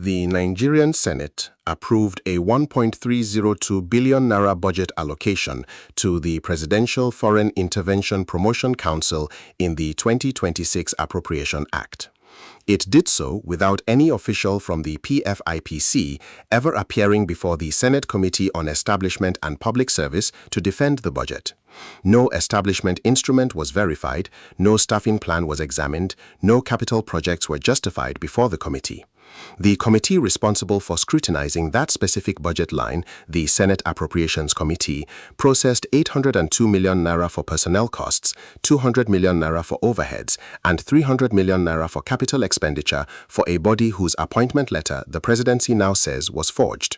The Nigerian Senate approved a 1.302 billion naira budget allocation to the Presidential Foreign Intervention Promotion Council in the 2026 Appropriation Act. It did so without any official from the PFIPC ever appearing before the Senate Committee on Establishment and Public Service to defend the budget. No establishment instrument was verified, no staffing plan was examined, no capital projects were justified before the committee. The committee responsible for scrutinizing that specific budget line, the Senate Appropriations Committee, processed 802 million naira for personnel costs, 200 million naira for overheads, and 300 million naira for capital expenditure for a body whose appointment letter the presidency now says was forged.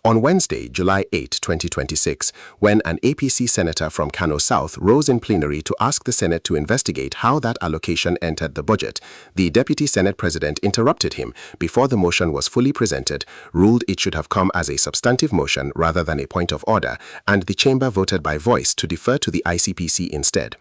On Wednesday, July 8, 2026, when an APC senator from Kano South rose in plenary to ask the Senate to investigate how that allocation entered the budget, the Deputy Senate President interrupted him before the motion was fully presented, ruled it should have come as a substantive motion rather than a point of order, and the chamber voted by voice to defer to the ICPC instead.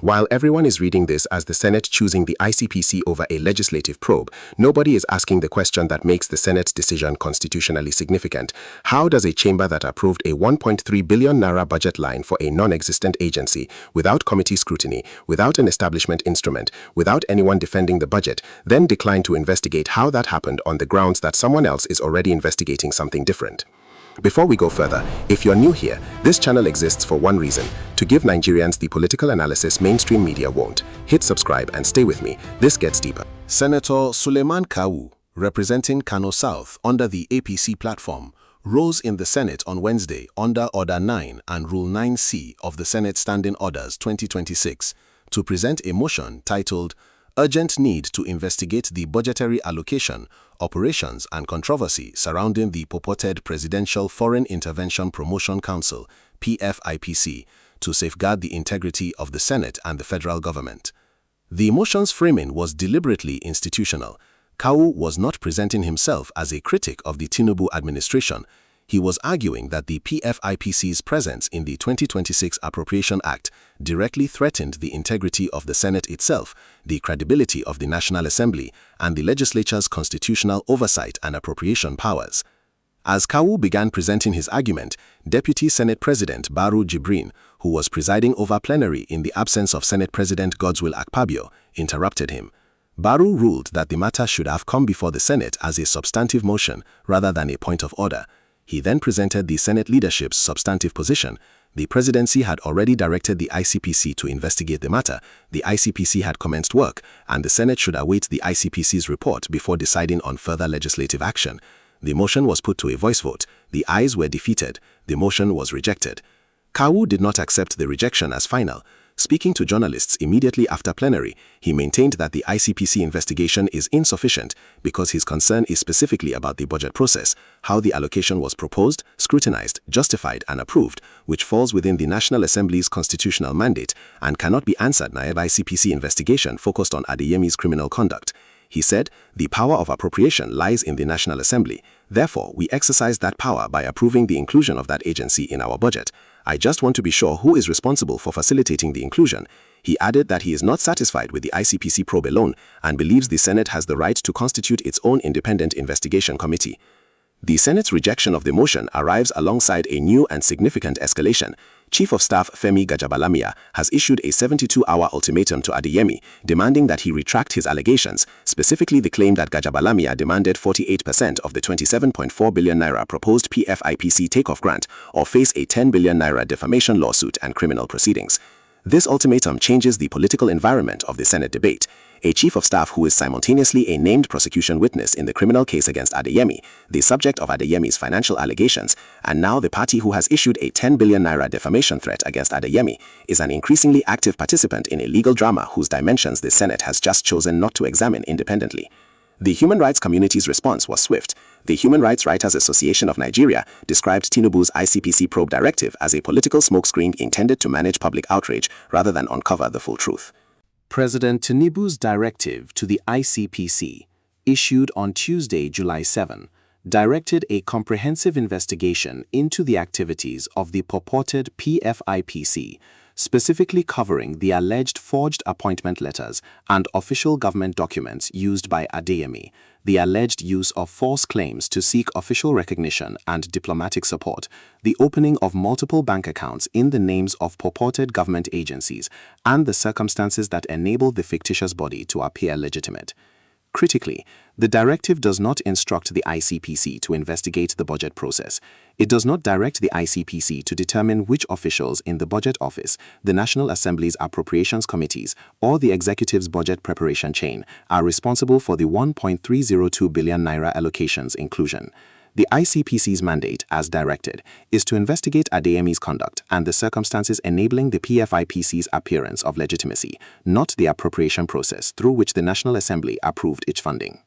While everyone is reading this as the Senate choosing the ICPC over a legislative probe, nobody is asking the question that makes the Senate's decision constitutionally significant. How does a chamber that approved a 1.3 billion naira budget line for a non-existent agency, without committee scrutiny, without an establishment instrument, without anyone defending the budget, then decline to investigate how that happened on the grounds that someone else is already investigating something different? Before we go further, if you're new here, this channel exists for one reason: to give Nigerians the political analysis mainstream media won't. Hit subscribe and stay with me. This gets deeper. Senator Suleiman Kawu, representing Kano South under the APC platform, rose in the Senate on Wednesday under Order 9 and Rule 9C of the Senate Standing Orders 2026 to present a motion titled Urgent Need to Investigate the Budgetary Allocation, Operations and Controversy Surrounding the Purported Presidential Foreign Intervention Promotion Council, PFIPC, to safeguard the integrity of the Senate and the federal government. The motion's framing was deliberately institutional. Kawu was not presenting himself as a critic of the Tinubu administration. He was arguing that the PFIPC's presence in the 2026 Appropriation Act directly threatened the integrity of the Senate itself, the credibility of the National Assembly, and the legislature's constitutional oversight and appropriation powers. As Kawu began presenting his argument, Deputy Senate President Barau Jibrin, who was presiding over plenary in the absence of Senate President Godswill Akpabio, interrupted him. Barau ruled that the matter should have come before the Senate as a substantive motion rather than a point of order. He then presented the Senate leadership's substantive position. The presidency had already directed the ICPC to investigate the matter, the ICPC had commenced work, and the Senate should await the ICPC's report before deciding on further legislative action. The motion was put to a voice vote. The ayes were defeated. The motion was rejected. Kawu did not accept the rejection as final. Speaking to journalists immediately after plenary, he maintained that the ICPC investigation is insufficient because his concern is specifically about the budget process, how the allocation was proposed, scrutinized, justified, and approved, which falls within the National Assembly's constitutional mandate and cannot be answered by ICPC investigation focused on Adeyemi's criminal conduct. He said, "The power of appropriation lies in the National Assembly. Therefore, we exercise that power by approving the inclusion of that agency in our budget. I just want to be sure who is responsible for facilitating the inclusion." He added that he is not satisfied with the ICPC probe alone and believes the Senate has the right to constitute its own independent investigation committee. The Senate's rejection of the motion arrives alongside a new and significant escalation. Chief of Staff Gbajabiamila has issued a 72-hour ultimatum to Adeyemi, demanding that he retract his allegations, specifically the claim that Gbajabiamila demanded 48% of the 27.4 billion naira proposed PFIPC takeoff grant, or face a 10 billion naira defamation lawsuit and criminal proceedings. This ultimatum changes the political environment of the Senate debate. A chief of staff who is simultaneously a named prosecution witness in the criminal case against Adeyemi, the subject of Adeyemi's financial allegations, and now the party who has issued a 10 billion naira defamation threat against Adeyemi, is an increasingly active participant in a legal drama whose dimensions the Senate has just chosen not to examine independently. The human rights community's response was swift. The Human Rights Writers Association of Nigeria described Tinubu's ICPC probe directive as a political smokescreen intended to manage public outrage rather than uncover the full truth. President Tinubu's directive to the ICPC, issued on Tuesday, July 7, directed a comprehensive investigation into the activities of the purported PFIPC specifically covering the alleged forged appointment letters and official government documents used by Adeyemi, the alleged use of false claims to seek official recognition and diplomatic support, the opening of multiple bank accounts in the names of purported government agencies, and the circumstances that enabled the fictitious body to appear legitimate. Critically, the directive does not instruct the ICPC to investigate the budget process. It does not direct the ICPC to determine which officials in the Budget Office, the National Assembly's Appropriations Committees, or the Executive's budget preparation chain are responsible for the 1.302 billion naira allocations inclusion. The ICPC's mandate, as directed, is to investigate Adeyemi's conduct and the circumstances enabling the PFIPC's appearance of legitimacy, not the appropriation process through which the National Assembly approved its funding.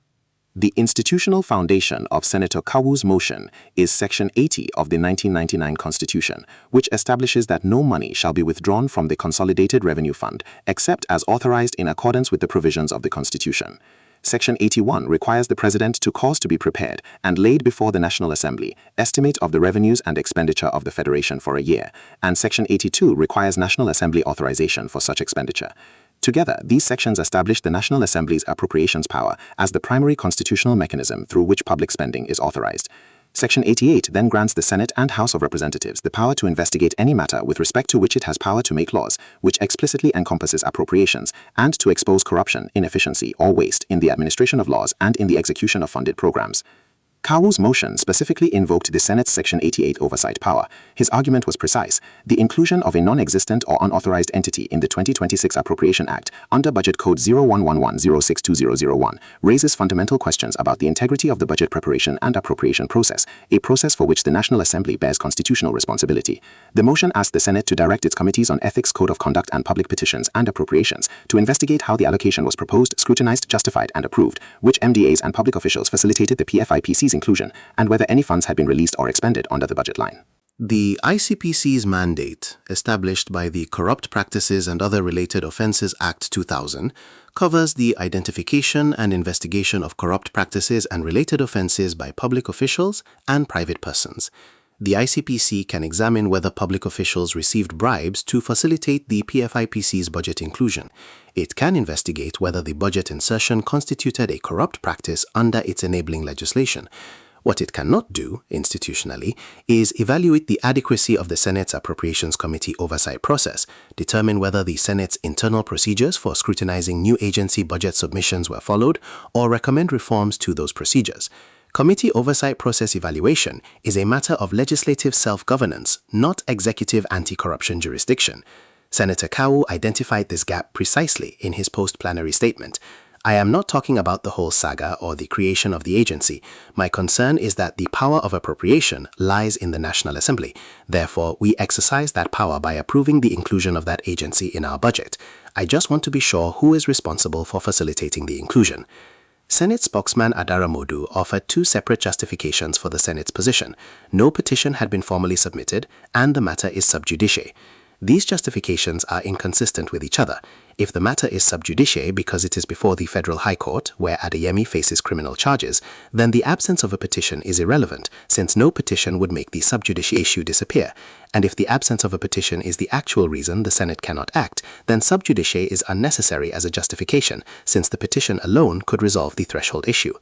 The institutional foundation of Senator Kawu's motion is Section 80 of the 1999 Constitution, which establishes that no money shall be withdrawn from the Consolidated Revenue Fund except as authorized in accordance with the provisions of the Constitution. Section 81 requires the President to cause to be prepared and laid before the National Assembly estimate of the revenues and expenditure of the Federation for a year, and Section 82 requires National Assembly authorization for such expenditure. Together, these sections establish the National Assembly's appropriations power as the primary constitutional mechanism through which public spending is authorized. Section 88 then grants the Senate and House of Representatives the power to investigate any matter with respect to which it has power to make laws, which explicitly encompasses appropriations, and to expose corruption, inefficiency, or waste in the administration of laws and in the execution of funded programs. Kawu's motion specifically invoked the Senate's Section 88 oversight power. His argument was precise. The inclusion of a non-existent or unauthorized entity in the 2026 Appropriation Act under Budget Code 0111062001 raises fundamental questions about the integrity of the budget preparation and appropriation process, a process for which the National Assembly bears constitutional responsibility. The motion asked the Senate to direct its committees on ethics, code of conduct, and public petitions and appropriations to investigate how the allocation was proposed, scrutinized, justified, and approved, which MDAs and public officials facilitated the PFIPC's inclusion, and whether any funds had been released or expended under the budget line. The ICPC's mandate, established by the Corrupt Practices and Other Related Offences Act 2000, covers the identification and investigation of corrupt practices and related offences by public officials and private persons. The ICPC can examine whether public officials received bribes to facilitate the PFIPC's budget inclusion. It can investigate whether the budget insertion constituted a corrupt practice under its enabling legislation. What it cannot do, institutionally, is evaluate the adequacy of the Senate's Appropriations Committee oversight process, determine whether the Senate's internal procedures for scrutinizing new agency budget submissions were followed, or recommend reforms to those procedures. Committee oversight process evaluation is a matter of legislative self-governance, not executive anti-corruption jurisdiction. Senator Kawu identified this gap precisely in his post-plenary statement. I am not talking about the whole saga or the creation of the agency. My concern is that the power of appropriation lies in the National Assembly. Therefore, we exercise that power by approving the inclusion of that agency in our budget. I just want to be sure who is responsible for facilitating the inclusion. Senate spokesman Adara Modu offered two separate justifications for the Senate's position. No petition had been formally submitted, and the matter is sub judice. These justifications are inconsistent with each other. If the matter is sub judice because it is before the Federal High Court, where Adeyemi faces criminal charges, then the absence of a petition is irrelevant, since no petition would make the sub judice issue disappear. And if the absence of a petition is the actual reason the Senate cannot act, then sub judice is unnecessary as a justification, since the petition alone could resolve the threshold issue.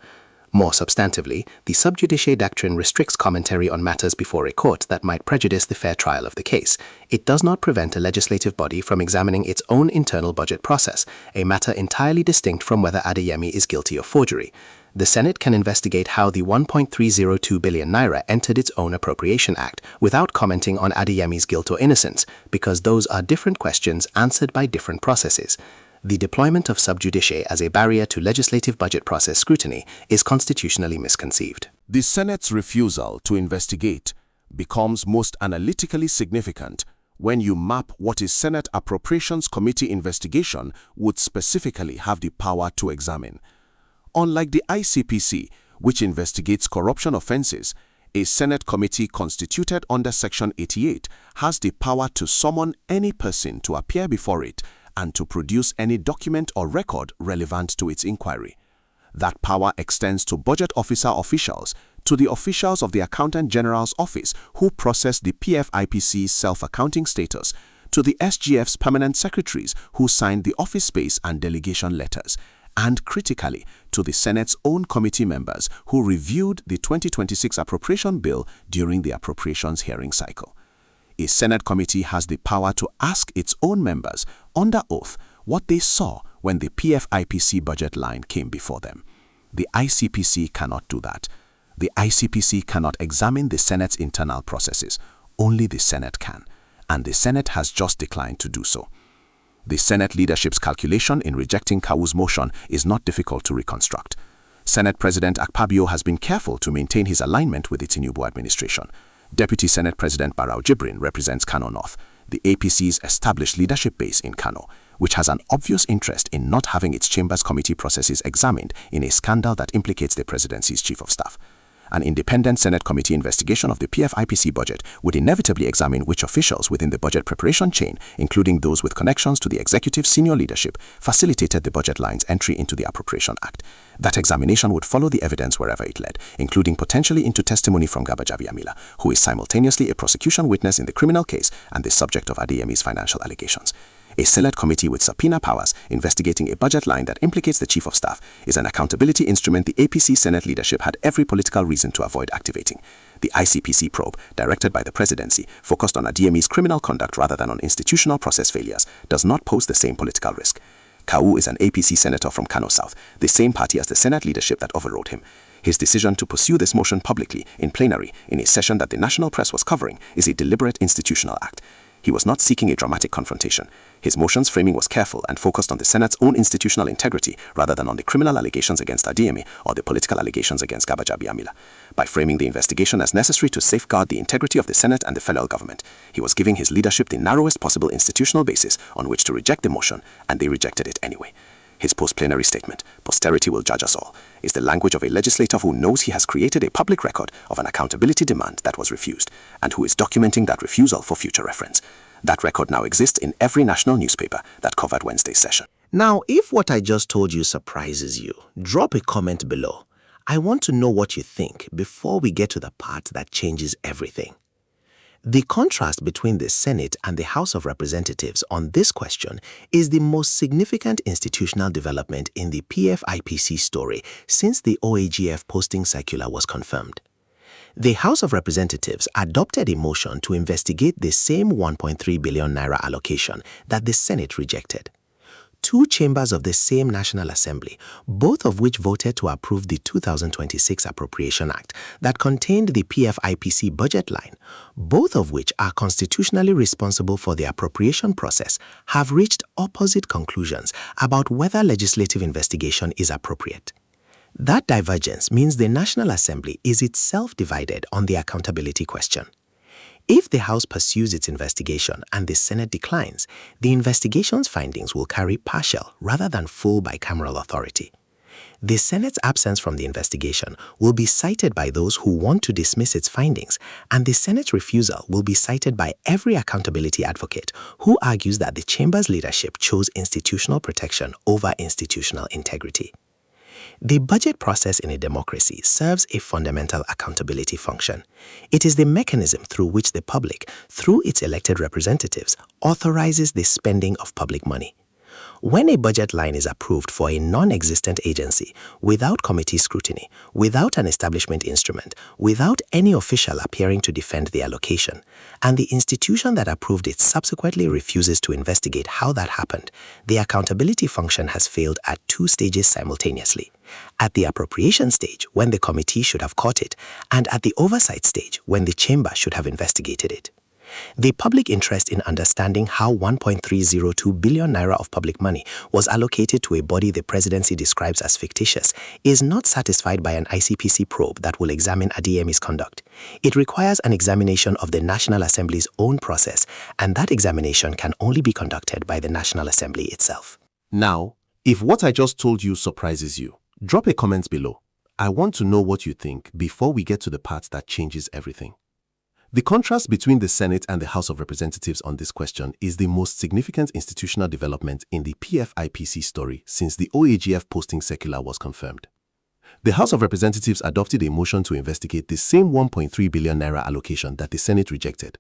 More substantively, the sub judice doctrine restricts commentary on matters before a court that might prejudice the fair trial of the case. It does not prevent a legislative body from examining its own internal budget process, a matter entirely distinct from whether Adeyemi is guilty of forgery. The Senate can investigate how the 1.302 billion naira entered its own Appropriation Act without commenting on Adeyemi's guilt or innocence, because those are different questions answered by different processes. The deployment of sub judice as a barrier to legislative budget process scrutiny is constitutionally misconceived. The Senate's refusal to investigate becomes most analytically significant when you map what a Senate Appropriations Committee investigation would specifically have the power to examine. Unlike the ICPC, which investigates corruption offenses, a Senate committee constituted under Section 88 has the power to summon any person to appear before it and to produce any document or record relevant to its inquiry. That power extends to budget officer officials, to the officials of the Accountant General's Office who process the PFIPC's self-accounting status, to the SGF's permanent secretaries who signed the office space and delegation letters, and critically, to the Senate's own committee members who reviewed the 2026 appropriation bill during the appropriations hearing cycle. A Senate committee has the power to ask its own members, under oath, what they saw when the PFIPC budget line came before them. The ICPC cannot do that. The ICPC cannot examine the Senate's internal processes. Only the Senate can, and the Senate has just declined to do so. The Senate leadership's calculation in rejecting Kawu's motion is not difficult to reconstruct. Senate President Akpabio has been careful to maintain his alignment with the Tinubu administration. Deputy Senate President Barau Jibrin represents Kano North, the APC's established leadership base in Kano, which has an obvious interest in not having its chambers committee processes examined in a scandal that implicates the presidency's chief of staff. An independent Senate committee investigation of the PFIPC budget would inevitably examine which officials within the budget preparation chain, including those with connections to the executive's senior leadership, facilitated the budget line's entry into the Appropriation Act. That examination would follow the evidence wherever it led, including potentially into testimony from Gbajabiamila, who is simultaneously a prosecution witness in the criminal case and the subject of Adeyemi's financial allegations. A select committee with subpoena powers investigating a budget line that implicates the chief of staff is an accountability instrument the APC Senate leadership had every political reason to avoid activating. The ICPC probe, directed by the presidency, focused on Adeyemi's criminal conduct rather than on institutional process failures, does not pose the same political risk. Kawu is an APC senator from Kano South, the same party as the Senate leadership that overrode him. His decision to pursue this motion publicly, in plenary, in a session that the national press was covering, is a deliberate institutional act. He was not seeking a dramatic confrontation. His motion's framing was careful and focused on the Senate's own institutional integrity rather than on the criminal allegations against Adeyemi or the political allegations against Gbajabiamila. By framing the investigation as necessary to safeguard the integrity of the Senate and the federal government, he was giving his leadership the narrowest possible institutional basis on which to reject the motion, and they rejected it anyway. His post-plenary statement, "Posterity will judge us all," is the language of a legislator who knows he has created a public record of an accountability demand that was refused, and who is documenting that refusal for future reference. That record now exists in every national newspaper that covered Wednesday's session. Now, if what I just told you surprises you, drop a comment below. I want to know what you think before we get to the part that changes everything. The contrast between the Senate and the House of Representatives on this question is the most significant institutional development in the PFIPC story since the OAGF posting circular was confirmed. The House of Representatives adopted a motion to investigate the same 1.3 billion naira allocation that the Senate rejected. Two chambers of the same National Assembly, both of which voted to approve the 2026 Appropriation Act that contained the PFIPC budget line, both of which are constitutionally responsible for the appropriation process, have reached opposite conclusions about whether legislative investigation is appropriate. That divergence means the National Assembly is itself divided on the accountability question. If the House pursues its investigation and the Senate declines, the investigation's findings will carry partial rather than full bicameral authority. The Senate's absence from the investigation will be cited by those who want to dismiss its findings, and the Senate's refusal will be cited by every accountability advocate who argues that the Chamber's leadership chose institutional protection over institutional integrity. The budget process in a democracy serves a fundamental accountability function. It is the mechanism through which the public, through its elected representatives, authorizes the spending of public money. When a budget line is approved for a non-existent agency, without committee scrutiny, without an establishment instrument, without any official appearing to defend the allocation, and the institution that approved it subsequently refuses to investigate how that happened, the accountability function has failed at two stages simultaneously. At the appropriation stage, when the committee should have caught it, and at the oversight stage, when the chamber should have investigated it. The public interest in understanding how 1.302 billion naira of public money was allocated to a body the presidency describes as fictitious is not satisfied by an ICPC probe that will examine Adeyemi's conduct. It requires an examination of the National Assembly's own process, and that examination can only be conducted by the National Assembly itself. Now, if what I just told you surprises you, drop a comment below. I want to know what you think before we get to the part that changes everything. The contrast between the Senate and the House of Representatives on this question is the most significant institutional development in the PFIPC story since the OAGF posting circular was confirmed. The House of Representatives adopted a motion to investigate the same 1.3 billion naira allocation that the Senate rejected.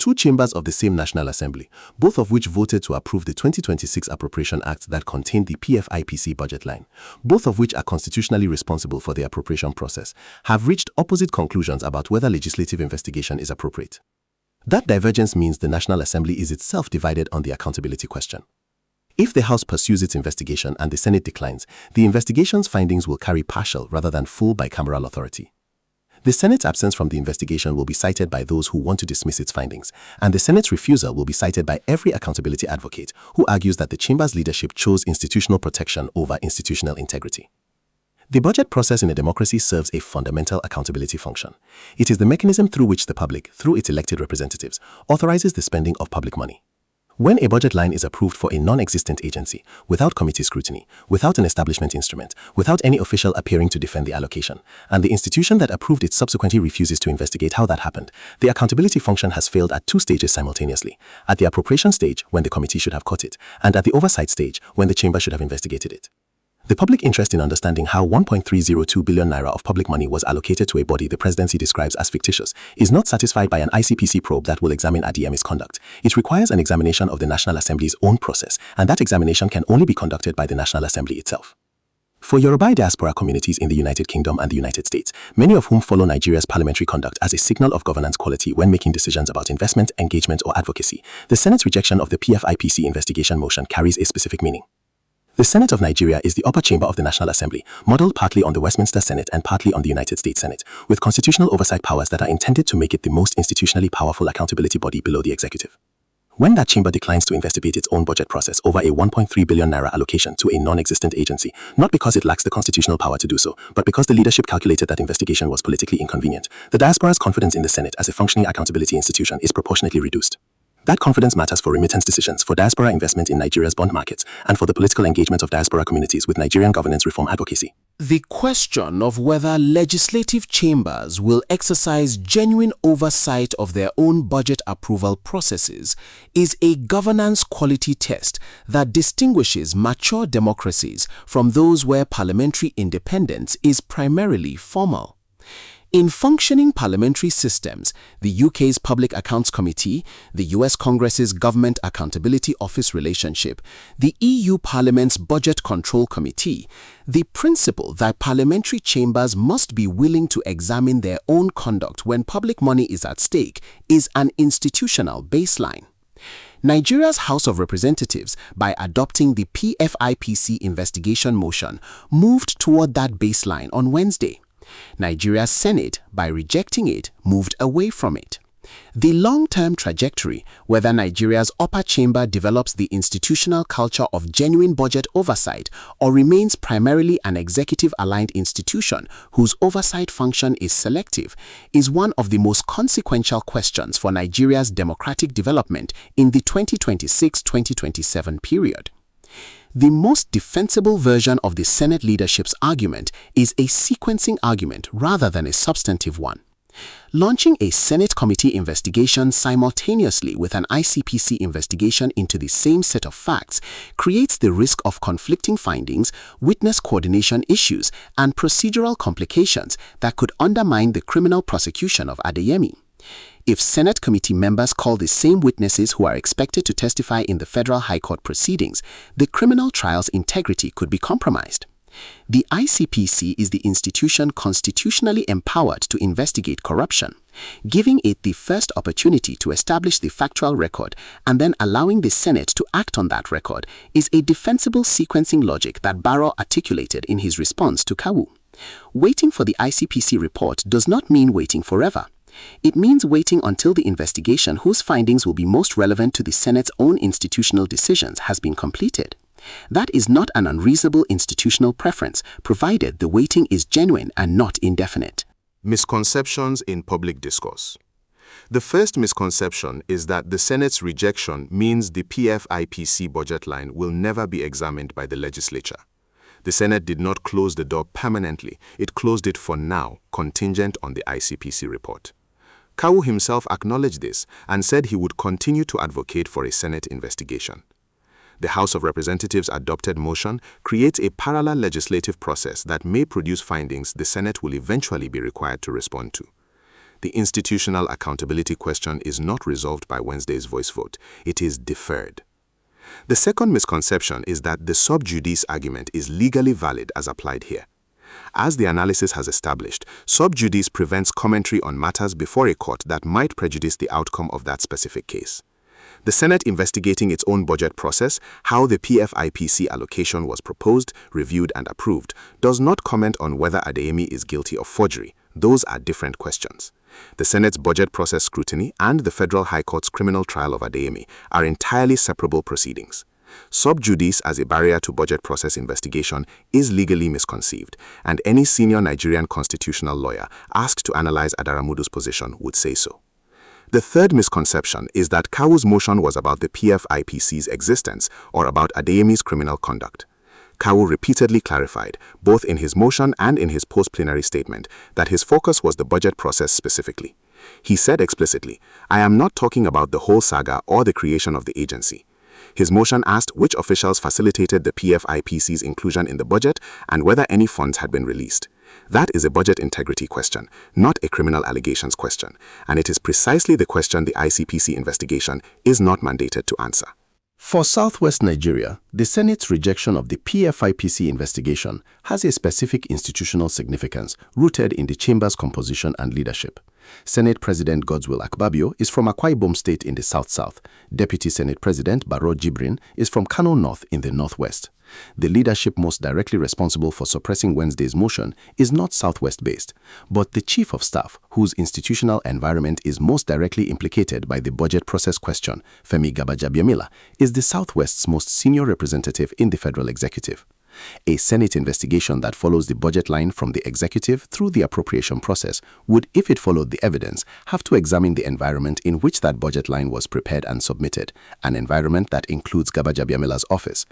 two chambers of the same National Assembly, both of which voted to approve the 2026 Appropriation Act that contained the PFIPC budget line, both of which are constitutionally responsible for the appropriation process, have reached opposite conclusions about whether legislative investigation is appropriate. That divergence means the National Assembly is itself divided on the accountability question. If the House pursues its investigation and the Senate declines, the investigation's findings will carry partial rather than full bicameral authority. The Senate's absence from the investigation will be cited by those who want to dismiss its findings, and the Senate's refusal will be cited by every accountability advocate who argues that the Chamber's leadership chose institutional protection over institutional integrity. The budget process in a democracy serves a fundamental accountability function. It is the mechanism through which the public, through its elected representatives, authorizes the spending of public money. When a budget line is approved for a non-existent agency, without committee scrutiny, without an establishment instrument, without any official appearing to defend the allocation, and the institution that approved it subsequently refuses to investigate how that happened, the accountability function has failed at two stages simultaneously: at the appropriation stage, when the committee should have caught it, and at the oversight stage, when the chamber should have investigated it. The public interest in understanding how 1.302 billion naira of public money was allocated to a body the presidency describes as fictitious is not satisfied by an ICPC probe that will examine Adeyemi's conduct. It requires an examination of the National Assembly's own process, and that examination can only be conducted by the National Assembly itself. For Yoruba diaspora communities in the United Kingdom and the United States, many of whom follow Nigeria's parliamentary conduct as a signal of governance quality when making decisions about investment, engagement, or advocacy, the Senate's rejection of the PFIPC investigation motion carries a specific meaning. The Senate of Nigeria is the upper chamber of the National Assembly, modeled partly on the Westminster Senate and partly on the United States Senate, with constitutional oversight powers that are intended to make it the most institutionally powerful accountability body below the executive. When that chamber declines to investigate its own budget process over a 1.3 billion naira allocation to a non-existent agency, not because it lacks the constitutional power to do so, but because the leadership calculated that investigation was politically inconvenient, the diaspora's confidence in the Senate as a functioning accountability institution is proportionately reduced. That confidence matters for remittance decisions, for diaspora investment in Nigeria's bond markets, and for the political engagement of diaspora communities with Nigerian governance reform advocacy. The question of whether legislative chambers will exercise genuine oversight of their own budget approval processes is a governance quality test that distinguishes mature democracies from those where parliamentary independence is primarily formal. In functioning parliamentary systems, the UK's Public Accounts Committee, the US Congress's Government Accountability Office relationship, the EU Parliament's Budget Control Committee, the principle that parliamentary chambers must be willing to examine their own conduct when public money is at stake is an institutional baseline. Nigeria's House of Representatives, by adopting the PFIPC investigation motion, moved toward that baseline on Wednesday. Nigeria's Senate, by rejecting it, moved away from it. The long-term trajectory, whether Nigeria's upper chamber develops the institutional culture of genuine budget oversight or remains primarily an executive-aligned institution whose oversight function is selective, is one of the most consequential questions for Nigeria's democratic development in the 2026-2027 period. The most defensible version of the Senate leadership's argument is a sequencing argument rather than a substantive one. Launching a Senate committee investigation simultaneously with an ICPC investigation into the same set of facts creates the risk of conflicting findings, witness coordination issues, and procedural complications that could undermine the criminal prosecution of Adeyemi. If Senate committee members call the same witnesses who are expected to testify in the Federal High Court proceedings, the criminal trial's integrity could be compromised. The ICPC is the institution constitutionally empowered to investigate corruption. Giving it the first opportunity to establish the factual record and then allowing the Senate to act on that record is a defensible sequencing logic that Barau articulated in his response to Kawu. Waiting for the ICPC report does not mean waiting forever. It means waiting until the investigation whose findings will be most relevant to the Senate's own institutional decisions has been completed. That is not an unreasonable institutional preference, provided the waiting is genuine and not indefinite. Misconceptions in public discourse. The first misconception is that the Senate's rejection means the PFIPC budget line will never be examined by the legislature. The Senate did not close the door permanently. It closed it for now, contingent on the ICPC report. Kawu himself acknowledged this and said he would continue to advocate for a Senate investigation. The House of Representatives' adopted motion creates a parallel legislative process that may produce findings the Senate will eventually be required to respond to. the institutional accountability question is not resolved by Wednesday's voice vote. It is deferred. The second misconception is that the sub judice argument is legally valid as applied here. As the analysis has established, sub judice prevents commentary on matters before a court that might prejudice the outcome of that specific case. The Senate investigating its own budget process, how the PFIPC allocation was proposed, reviewed and approved, does not comment on whether Adeyemi is guilty of forgery. Those are different questions. The Senate's budget process scrutiny and the Federal High Court's criminal trial of Adeyemi are entirely separable proceedings. Sub judice as a barrier to budget process investigation is legally misconceived, and any senior Nigerian constitutional lawyer asked to analyze Adaramudu's position would say so. The third misconception is that Kawu's motion was about the PFIPC's existence or about Adeyemi's criminal conduct. Kawu repeatedly clarified, both in his motion and in his post-plenary statement, that his focus was the budget process specifically. He said explicitly, "I am not talking about the whole saga or the creation of the agency." His motion asked which officials facilitated the PFIPC's inclusion in the budget and whether any funds had been released. That is a budget integrity question, not a criminal allegations question, and it is precisely the question the ICPC investigation is not mandated to answer. For Southwest Nigeria, the Senate's rejection of the PFIPC investigation has a specific institutional significance rooted in the chamber's composition and leadership. Senate President Godswill Akpabio is from Akwa Ibom State in the South-South. Deputy Senate President Barau Jibrin is from Kano North in the Northwest. The leadership most directly responsible for suppressing Wednesday's motion is not Southwest-based, but the Chief of Staff, whose institutional environment is most directly implicated by the budget process question, Femi Gbajabiamila, is the Southwest's most senior representative in the federal executive. A Senate investigation that follows the budget line from the executive through the appropriation process would, if it followed the evidence, have to examine the environment in which that budget line was prepared and submitted, an environment that includes Gbajabiamila's office.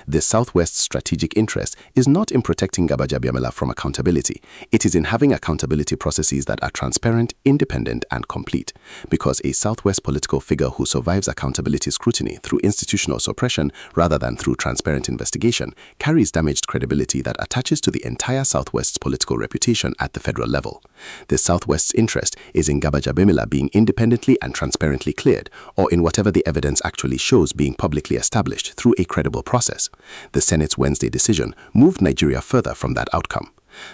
The Southwest's strategic interest is not in protecting Gbajabiamila from accountability. It is in having accountability processes that are transparent, independent, and complete. Because a Southwest political figure who survives accountability scrutiny through institutional suppression rather than through transparent investigation carries damaged credibility that attaches to the entire Southwest's political reputation at the federal level. The Southwest's interest is in Gbajabiamila being independently and transparently cleared, or in whatever the evidence actually shows being publicly established through a credible process. The Senate's Wednesday decision moved Nigeria further from that outcome.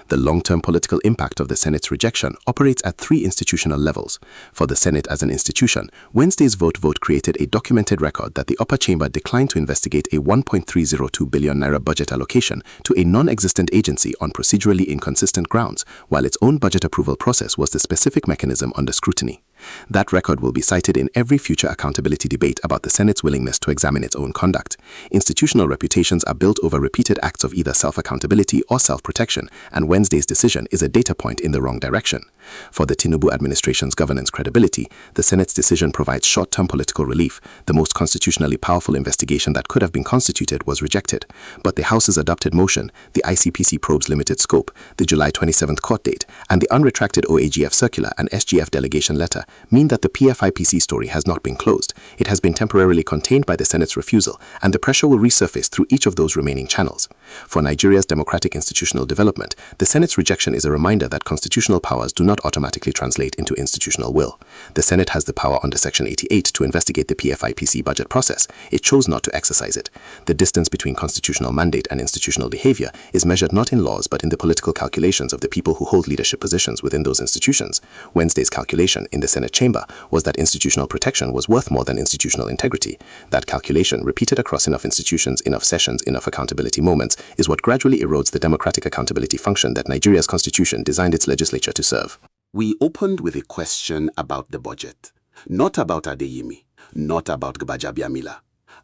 The long-term political impact of the Senate's rejection operates at three institutional levels. For the Senate as an institution, Wednesday's vote created a documented record that the upper chamber declined to investigate a 1.302 billion naira budget allocation to a non-existent agency on procedurally inconsistent grounds, while its own budget approval process was the specific mechanism under scrutiny. That record will be cited in every future accountability debate about the Senate's willingness to examine its own conduct. Institutional reputations are built over repeated acts of either self-accountability or self-protection, and Wednesday's decision is a data point in the wrong direction. For the Tinubu administration's governance credibility, the Senate's decision provides short-term political relief. The most constitutionally powerful investigation that could have been constituted was rejected. But the House's adopted motion, the ICPC probe's limited scope, the July 27th court date, and the unretracted OAGF circular and SGF delegation letter mean that the PFIPC story has not been closed. It has been temporarily contained by the Senate's refusal, and the pressure will resurface through each of those remaining channels. For Nigeria's democratic institutional development, the Senate's rejection is a reminder that constitutional powers do not automatically translate into institutional will. The Senate has the power under Section 88 to investigate the PFIPC budget process. It chose not to exercise it. The distance between constitutional mandate and institutional behavior is measured not in laws but in the political calculations of the people who hold leadership positions within those institutions. Wednesday's calculation in the Senate chamber was that institutional protection was worth more than institutional integrity. That calculation, repeated across enough institutions, enough sessions, enough accountability moments, is what gradually erodes the democratic accountability function that Nigeria's constitution designed its legislature to serve. We opened with a question about the budget. Not about Adeyemi, not about Gbajabiamila,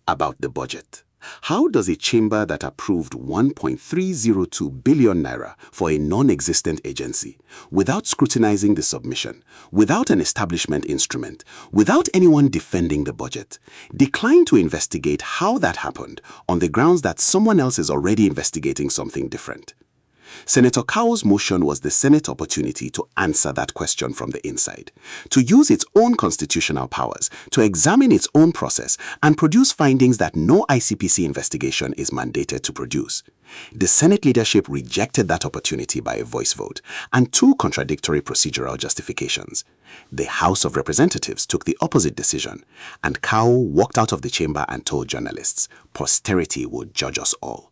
about the budget. How does a chamber that approved 1.302 billion naira for a non-existent agency, without scrutinizing the submission, without an establishment instrument, without anyone defending the budget, decline to investigate how that happened on the grounds that someone else is already investigating something different? Senator Kawu's motion was the Senate opportunity to answer that question from the inside, to use its own constitutional powers, to examine its own process, and produce findings that no ICPC investigation is mandated to produce. The Senate leadership rejected that opportunity by a voice vote and two contradictory procedural justifications. The House of Representatives took the opposite decision, and Kawu walked out of the chamber and told journalists, "Posterity will judge us all."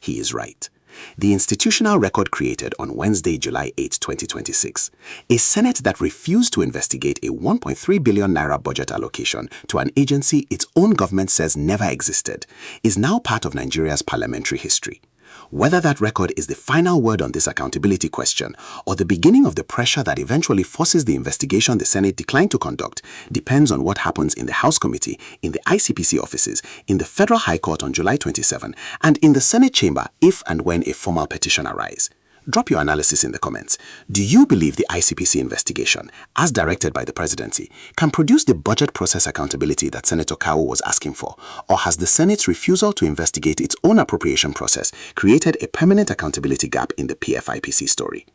He is right. The institutional record created on Wednesday, July 8, 2026, a Senate that refused to investigate a 1.3 billion naira budget allocation to an agency its own government says never existed, is now part of Nigeria's parliamentary history. Whether that record is the final word on this accountability question or the beginning of the pressure that eventually forces the investigation the Senate declined to conduct depends on what happens in the House Committee, in the ICPC offices, in the Federal High Court on July 27, and in the Senate chamber if and when a formal petition arises. Drop your analysis in the comments. Do you believe the ICPC investigation, as directed by the presidency, can produce the budget process accountability that Senator Kawu was asking for? Or has the Senate's refusal to investigate its own appropriation process created a permanent accountability gap in the PFIPC story?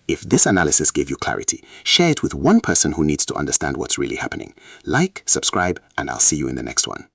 If this analysis gave you clarity, share it with one person who needs to understand what's really happening. Like, subscribe, and I'll see you in the next one.